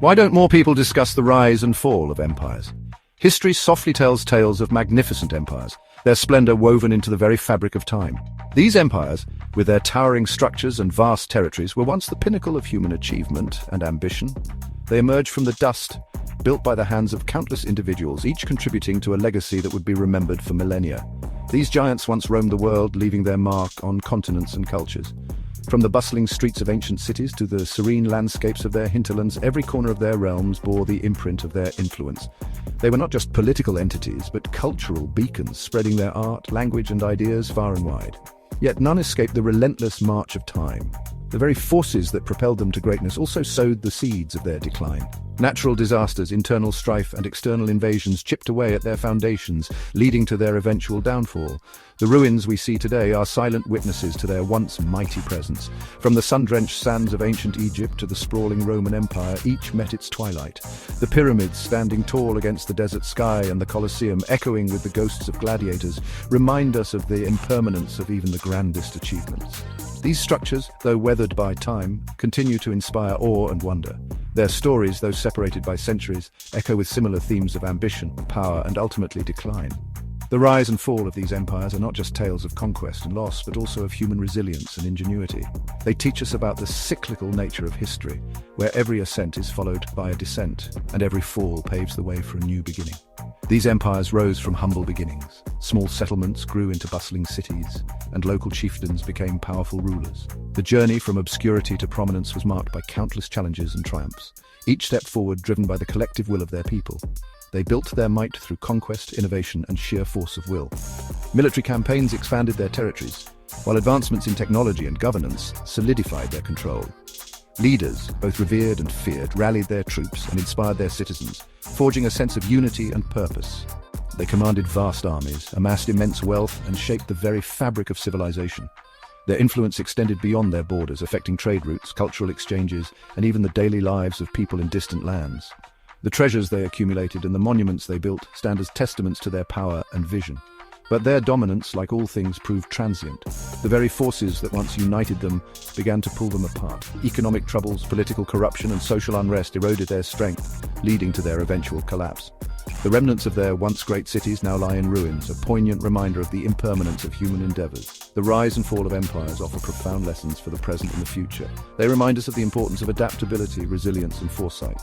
Why don't more people discuss the rise and fall of empires? History softly tells tales of magnificent empires, their splendor woven into the very fabric of time. These empires, with their towering structures and vast territories, were once the pinnacle of human achievement and ambition. They emerged from the dust, built by the hands of countless individuals, each contributing to a legacy that would be remembered for millennia. These giants once roamed the world, leaving their mark on continents and cultures. From the bustling streets of ancient cities to the serene landscapes of their hinterlands, every corner of their realms bore the imprint of their influence. They were not just political entities, but cultural beacons, spreading their art, language, and ideas far and wide. Yet none escaped the relentless march of time. The very forces that propelled them to greatness also sowed the seeds of their decline. Natural disasters, internal strife, and external invasions chipped away at their foundations, leading to their eventual downfall. The ruins we see today are silent witnesses to their once mighty presence. From the sun-drenched sands of ancient Egypt to the sprawling Roman Empire, each met its twilight. The pyramids, standing tall against the desert sky, and the Colosseum, echoing with the ghosts of gladiators, remind us of the impermanence of even the grandest achievements. These structures, though weathered by time, continue to inspire awe and wonder. Their stories, though separated by centuries, echo with similar themes of ambition, power, and ultimately decline. The rise and fall of these empires are not just tales of conquest and loss, but also of human resilience and ingenuity. They teach us about the cyclical nature of history, where every ascent is followed by a descent, and every fall paves the way for a new beginning. These empires rose from humble beginnings. Small settlements grew into bustling cities, and local chieftains became powerful rulers. The journey from obscurity to prominence was marked by countless challenges and triumphs, each step forward driven by the collective will of their people. They built their might through conquest, innovation, and sheer force of will. Military campaigns expanded their territories, while advancements in technology and governance solidified their control. Leaders, both revered and feared, rallied their troops and inspired their citizens, forging a sense of unity and purpose. They commanded vast armies, amassed immense wealth, and shaped the very fabric of civilization. Their influence extended beyond their borders, affecting trade routes, cultural exchanges, and even the daily lives of people in distant lands. The treasures they accumulated and the monuments they built stand as testaments to their power and vision. But their dominance, like all things, proved transient. The very forces that once united them began to pull them apart. Economic troubles, political corruption, and social unrest eroded their strength, leading to their eventual collapse. The remnants of their once great cities now lie in ruins, a poignant reminder of the impermanence of human endeavors. The rise and fall of empires offer profound lessons for the present and the future. They remind us of the importance of adaptability, resilience, and foresight.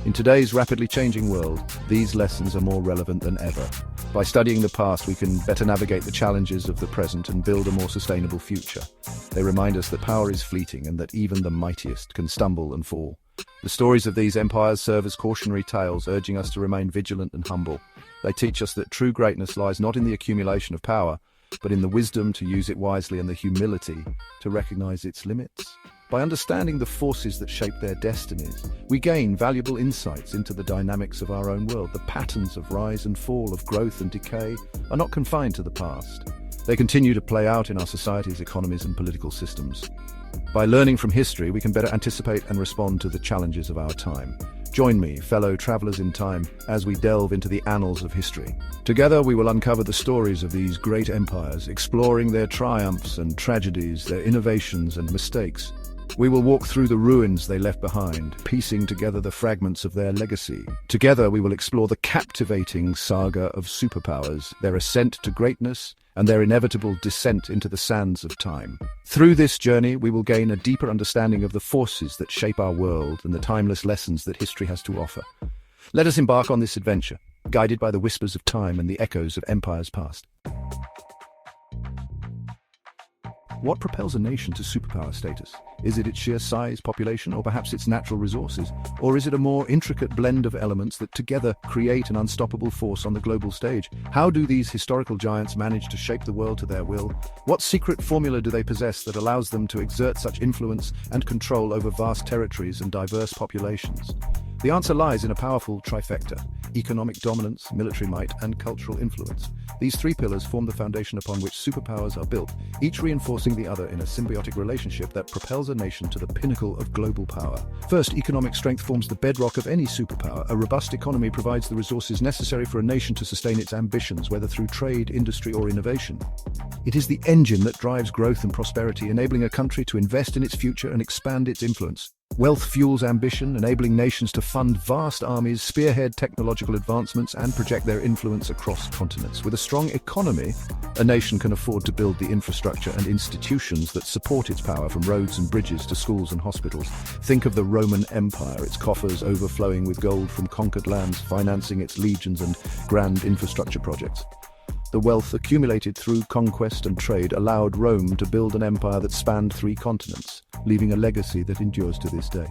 In today's rapidly changing world, these lessons are more relevant than ever. By studying the past, we can better navigate the challenges of the present and build a more sustainable future. They remind us that power is fleeting and that even the mightiest can stumble and fall. The stories of these empires serve as cautionary tales, urging us to remain vigilant and humble. They teach us that true greatness lies not in the accumulation of power, but in the wisdom to use it wisely and the humility to recognize its limits. By understanding the forces that shape their destinies, we gain valuable insights into the dynamics of our own world. The patterns of rise and fall, of growth and decay, are not confined to the past. They continue to play out in our societies, economies, and political systems. By learning from history, we can better anticipate and respond to the challenges of our time. Join me, fellow travelers in time, as we delve into the annals of history. Together, we will uncover the stories of these great empires, exploring their triumphs and tragedies, their innovations and mistakes. We will walk through the ruins they left behind, piecing together the fragments of their legacy. Together, we will explore the captivating saga of superpowers, their ascent to greatness, and their inevitable descent into the sands of time. Through this journey, we will gain a deeper understanding of the forces that shape our world and the timeless lessons that history has to offer. Let us embark on this adventure, guided by the whispers of time and the echoes of empires past. What propels a nation to superpower status? Is it its sheer size, population, or perhaps its natural resources? Or is it a more intricate blend of elements that together create an unstoppable force on the global stage? How do these historical giants manage to shape the world to their will? What secret formula do they possess that allows them to exert such influence and control over vast territories and diverse populations? The answer lies in a powerful trifecta: economic dominance, military might, and cultural influence. These three pillars form the foundation upon which superpowers are built, each reinforcing the other in a symbiotic relationship that propels a nation to the pinnacle of global power. First, economic strength forms the bedrock of any superpower. A robust economy provides the resources necessary for a nation to sustain its ambitions, whether through trade, industry, or innovation. It is the engine that drives growth and prosperity, enabling a country to invest in its future and expand its influence. Wealth fuels ambition, enabling nations to fund vast armies, spearhead technological advancements, and project their influence across continents. With a strong economy, a nation can afford to build the infrastructure and institutions that support its power, from roads and bridges to schools and hospitals. Think of the Roman Empire, its coffers overflowing with gold from conquered lands, financing its legions and grand infrastructure projects. The wealth accumulated through conquest and trade allowed Rome to build an empire that spanned 3 continents, leaving a legacy that endures to this day.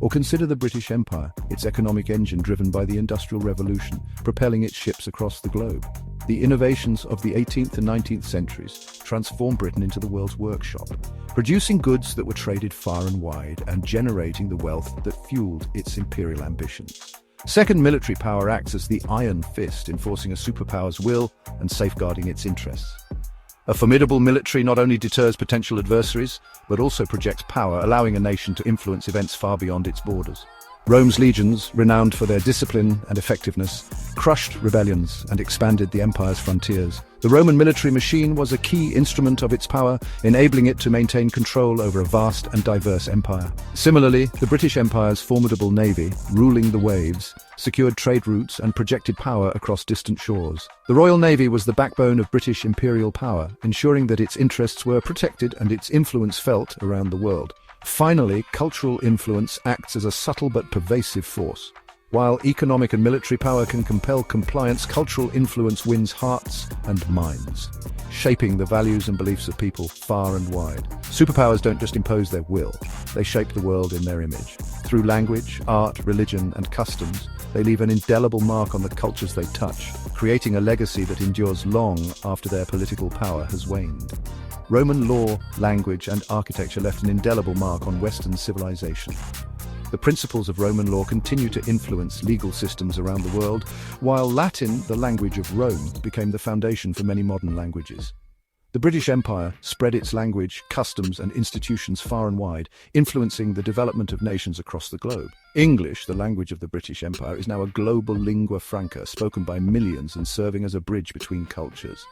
Or consider the British Empire, its economic engine driven by the Industrial Revolution, propelling its ships across the globe. The innovations of the 18th and 19th centuries transformed Britain into the world's workshop, producing goods that were traded far and wide and generating the wealth that fueled its imperial ambitions. Second, military power acts as the iron fist, enforcing a superpower's will and safeguarding its interests. A formidable military not only deters potential adversaries, but also projects power, allowing a nation to influence events far beyond its borders. Rome's legions, renowned for their discipline and effectiveness, crushed rebellions and expanded the empire's frontiers. The Roman military machine was a key instrument of its power, enabling it to maintain control over a vast and diverse empire. Similarly, the British Empire's formidable navy, ruling the waves, secured trade routes and projected power across distant shores. The Royal Navy was the backbone of British imperial power, ensuring that its interests were protected and its influence felt around the world. Finally, cultural influence acts as a subtle but pervasive force. While economic and military power can compel compliance, cultural influence wins hearts and minds, shaping the values and beliefs of people far and wide. Superpowers don't just impose their will, they shape the world in their image. Through language, art, religion, and customs, they leave an indelible mark on the cultures they touch, creating a legacy that endures long after their political power has waned. Roman law, language, and architecture left an indelible mark on Western civilization. The principles of Roman law continue to influence legal systems around the world, while Latin, the language of Rome, became the foundation for many modern languages. The British Empire spread its language, customs, and institutions far and wide, influencing the development of nations across the globe. English, the language of the British Empire, is now a global lingua franca, spoken by millions and serving as a bridge between cultures.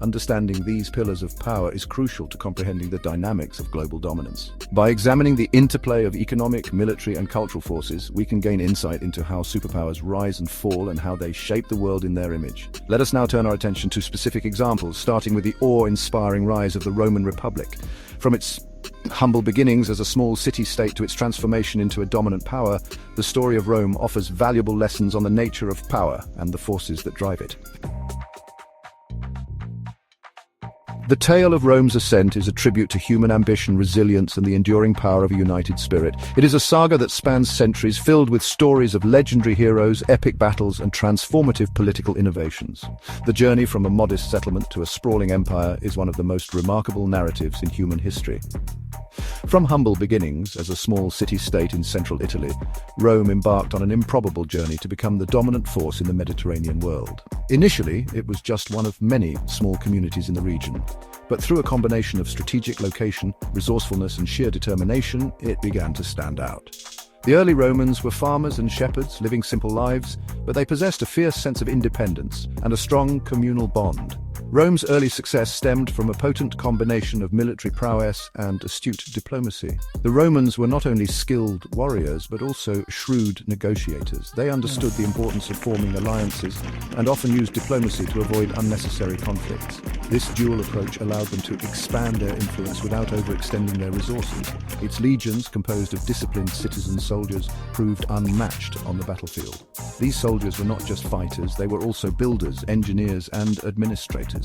Understanding these pillars of power is crucial to comprehending the dynamics of global dominance. By examining the interplay of economic, military, and cultural forces, we can gain insight into how superpowers rise and fall and how they shape the world in their image. Let us now turn our attention to specific examples, starting with the awe-inspiring rise of the Roman Republic. From its humble beginnings as a small city-state to its transformation into a dominant power, the story of Rome offers valuable lessons on the nature of power and the forces that drive it. The tale of Rome's ascent is a tribute to human ambition, resilience, and the enduring power of a united spirit. It is a saga that spans centuries, filled with stories of legendary heroes, epic battles, and transformative political innovations. The journey from a modest settlement to a sprawling empire is one of the most remarkable narratives in human history. From humble beginnings as a small city-state in central Italy, Rome embarked on an improbable journey to become the dominant force in the Mediterranean world. Initially, it was just one of many small communities in the region, but through a combination of strategic location, resourcefulness, and sheer determination, it began to stand out. The early Romans were farmers and shepherds living simple lives, but they possessed a fierce sense of independence and a strong communal bond. Rome's early success stemmed from a potent combination of military prowess and astute diplomacy. The Romans were not only skilled warriors, but also shrewd negotiators. They understood the importance of forming alliances and often used diplomacy to avoid unnecessary conflicts. This dual approach allowed them to expand their influence without overextending their resources. Its legions, composed of disciplined citizen soldiers, proved unmatched on the battlefield. These soldiers were not just fighters, they were also builders, engineers, and administrators.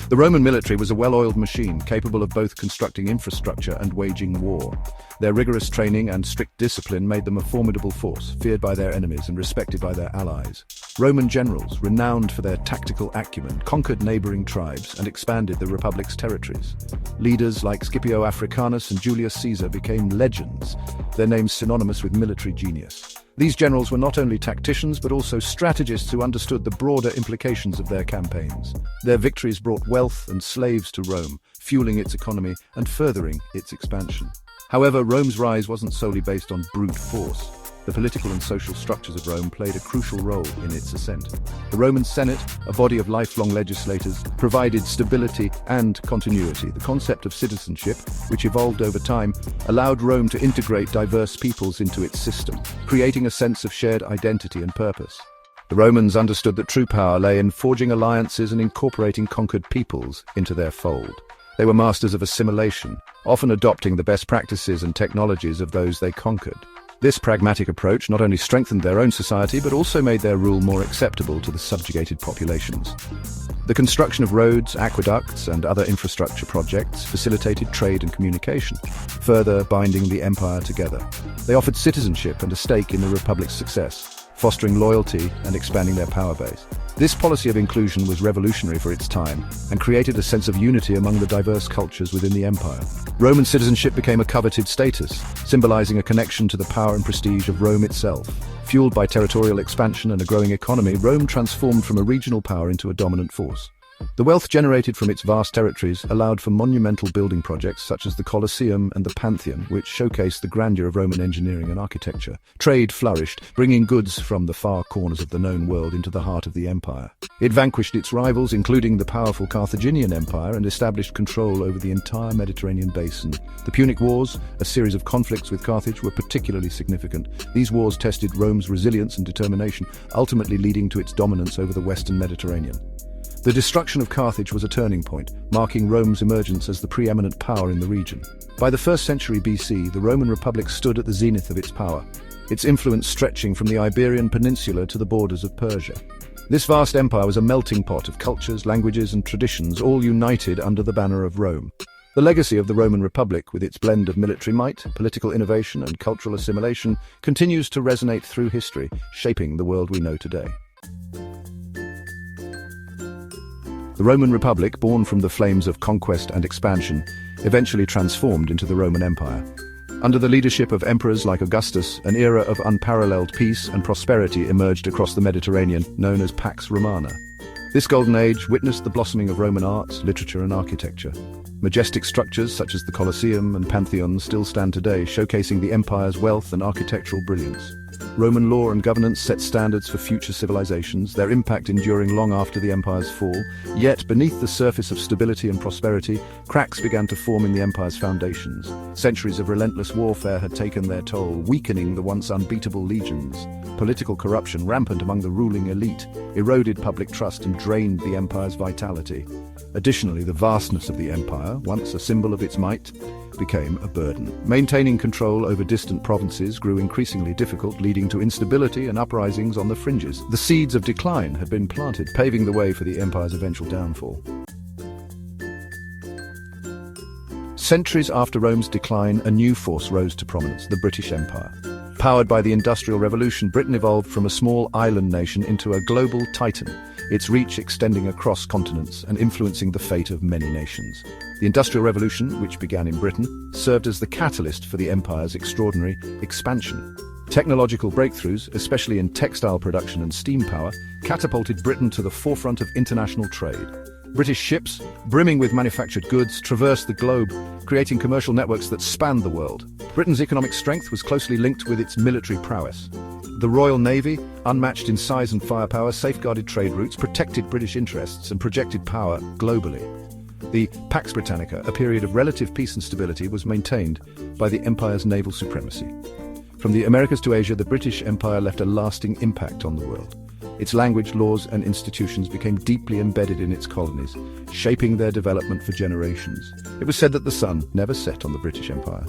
The Roman military was a well-oiled machine, capable of both constructing infrastructure and waging war. Their rigorous training and strict discipline made them a formidable force, feared by their enemies and respected by their allies. Roman generals, renowned for their tactical acumen, conquered neighboring tribes and expanded the Republic's territories. Leaders like Scipio Africanus and Julius Caesar became legends, their names synonymous with military genius. These generals were not only tacticians but also strategists who understood the broader implications of their campaigns. Their victories brought wealth and slaves to Rome, fueling its economy and furthering its expansion. However, Rome's rise wasn't solely based on brute force. the political and social structures of Rome played a crucial role in its ascent. The Roman Senate, a body of lifelong legislators, provided stability and continuity. The concept of citizenship, which evolved over time, allowed Rome to integrate diverse peoples into its system, creating a sense of shared identity and purpose. The Romans understood that true power lay in forging alliances and incorporating conquered peoples into their fold. They were masters of assimilation, often adopting the best practices and technologies of those they conquered. This pragmatic approach not only strengthened their own society but also made their rule more acceptable to the subjugated populations. The construction of roads, aqueducts, and other infrastructure projects facilitated trade and communication, further binding the empire together. They offered citizenship and a stake in the republic's success, fostering loyalty and expanding their power base. This policy of inclusion was revolutionary for its time and created a sense of unity among the diverse cultures within the empire. Roman citizenship became a coveted status, symbolizing a connection to the power and prestige of Rome itself. Fueled by territorial expansion and a growing economy, Rome transformed from a regional power into a dominant force. The wealth generated from its vast territories allowed for monumental building projects such as the Colosseum and the Pantheon, which showcased the grandeur of Roman engineering and architecture. Trade flourished, bringing goods from the far corners of the known world into the heart of the empire. It vanquished its rivals, including the powerful Carthaginian Empire, and established control over the entire Mediterranean basin. The Punic Wars, a series of conflicts with Carthage, were particularly significant. These wars tested Rome's resilience and determination, ultimately leading to its dominance over the western Mediterranean. The destruction of Carthage was a turning point, marking Rome's emergence as the preeminent power in the region. By the 1st century BC, the Roman Republic stood at the zenith of its power, its influence stretching from the Iberian Peninsula to the borders of Persia. This vast empire was a melting pot of cultures, languages, and traditions, all united under the banner of Rome. The legacy of the Roman Republic, with its blend of military might, political innovation, and cultural assimilation, continues to resonate through history, shaping the world we know today. The Roman Republic, born from the flames of conquest and expansion, eventually transformed into the Roman Empire. Under the leadership of emperors like Augustus, an era of unparalleled peace and prosperity emerged across the Mediterranean, known as Pax Romana. This golden age witnessed the blossoming of Roman art, literature, and architecture. Majestic structures such as the Colosseum and Pantheon still stand today, showcasing the empire's wealth and architectural brilliance. Roman law and governance set standards for future civilizations, their impact enduring long after the empire's fall. Yet, beneath the surface of stability and prosperity, cracks began to form in the empire's foundations. Centuries of relentless warfare had taken their toll, weakening the once unbeatable legions. Political corruption, rampant among the ruling elite, eroded public trust and drained the empire's vitality. Additionally, the vastness of the empire, once a symbol of its might, became a burden. Maintaining control over distant provinces grew increasingly difficult, leading to instability and uprisings on the fringes. The seeds of decline had been planted, paving the way for the empire's eventual downfall. Centuries after Rome's decline, a new force rose to prominence, the British Empire. Powered by the Industrial Revolution, Britain evolved from a small island nation into a global titan, its reach extending across continents and influencing the fate of many nations. The Industrial Revolution, which began in Britain, served as the catalyst for the empire's extraordinary expansion. Technological breakthroughs, especially in textile production and steam power, catapulted Britain to the forefront of international trade. British ships, brimming with manufactured goods, traversed the globe, creating commercial networks that spanned the world. Britain's economic strength was closely linked with its military prowess. The Royal Navy, unmatched in size and firepower, safeguarded trade routes, protected British interests, and projected power globally. The Pax Britannica, a period of relative peace and stability, was maintained by the empire's naval supremacy. From the Americas to Asia, the British Empire left a lasting impact on the world. Its language, laws, and institutions became deeply embedded in its colonies, shaping their development for generations. It was said that the sun never set on the British Empire.